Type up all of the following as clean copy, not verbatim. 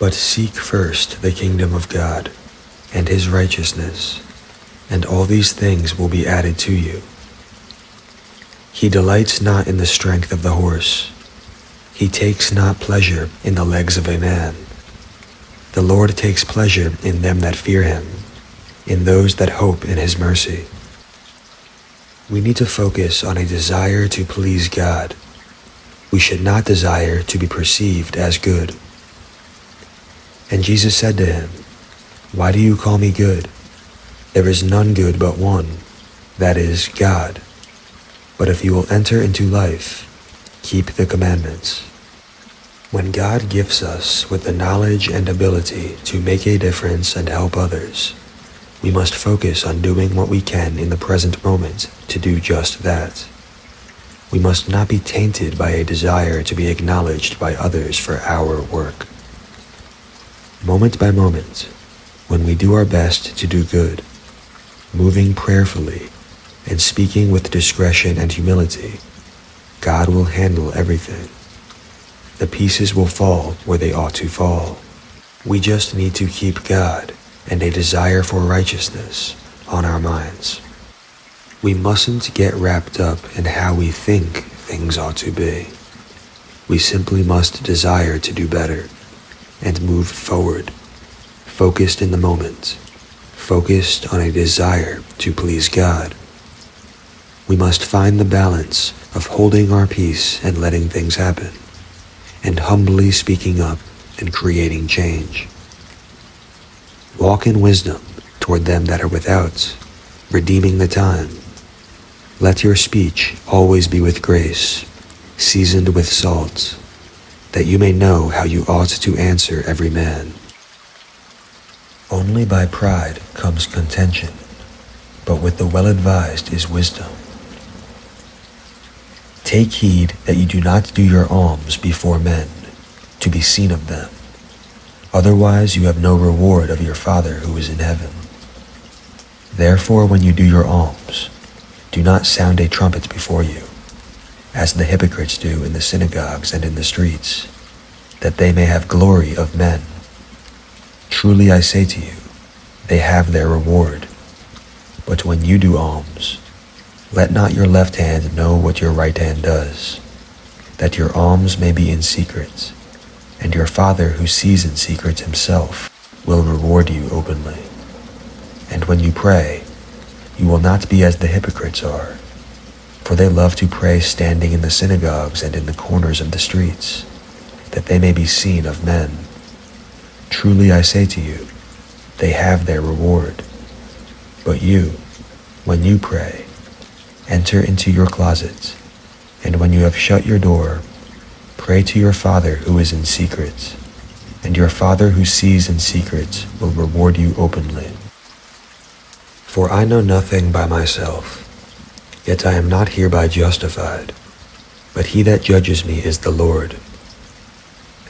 But seek first the kingdom of God and his righteousness, and all these things will be added to you. He delights not in the strength of the horse. He takes not pleasure in the legs of a man. The Lord takes pleasure in them that fear him, in those that hope in his mercy. We need to focus on a desire to please God. We should not desire to be perceived as good. And Jesus said to him, "Why do you call me good? There is none good but one, that is, God. But if you will enter into life, keep the commandments." When God gifts us with the knowledge and ability to make a difference and help others, we must focus on doing what we can in the present moment to do just that. We must not be tainted by a desire to be acknowledged by others for our work. Moment by moment, when we do our best to do good, moving prayerfully and speaking with discretion and humility, God will handle everything. The pieces will fall where they ought to fall. We just need to keep God and a desire for righteousness on our minds. We mustn't get wrapped up in how we think things ought to be. We simply must desire to do better and move forward, focused in the moment, focused on a desire to please God. We must find the balance of holding our peace and letting things happen, and humbly speaking up and creating change. Walk in wisdom toward them that are without, redeeming the time. Let your speech always be with grace, seasoned with salt, that you may know how you ought to answer every man. Only by pride comes contention, but with the well-advised is wisdom. Take heed that you do not do your alms before men, to be seen of them. Otherwise you have no reward of your Father who is in heaven. Therefore when you do your alms, do not sound a trumpet before you, as the hypocrites do in the synagogues and in the streets, that they may have glory of men. Truly I say to you, they have their reward. But when you do alms, let not your left hand know what your right hand does, that your alms may be in secret, and your Father who sees in secret himself will reward you openly. And when you pray, you will not be as the hypocrites are, for they love to pray standing in the synagogues and in the corners of the streets, that they may be seen of men. Truly I say to you, they have their reward. But you, when you pray, enter into your closet, and when you have shut your door, pray to your Father who is in secret, and your Father who sees in secret will reward you openly. For I know nothing by myself, yet I am not hereby justified, but he that judges me is the Lord.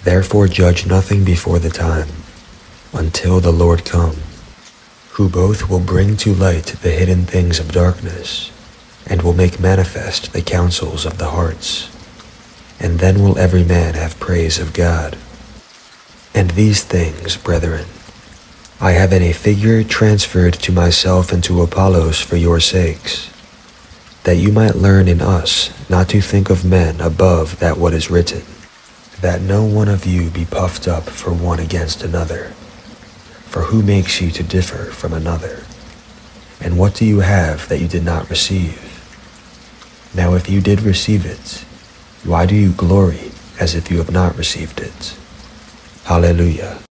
Therefore judge nothing before the time, until the Lord come, who both will bring to light the hidden things of darkness, and will make manifest the counsels of the hearts. And then will every man have praise of God. And these things, brethren, I have in a figure transferred to myself and to Apollos for your sakes, that you might learn in us not to think of men above that what is written, that no one of you be puffed up for one against another. For who makes you to differ from another? And what do you have that you did not receive? Now if you did receive it, why do you glory as if you have not received it? Hallelujah.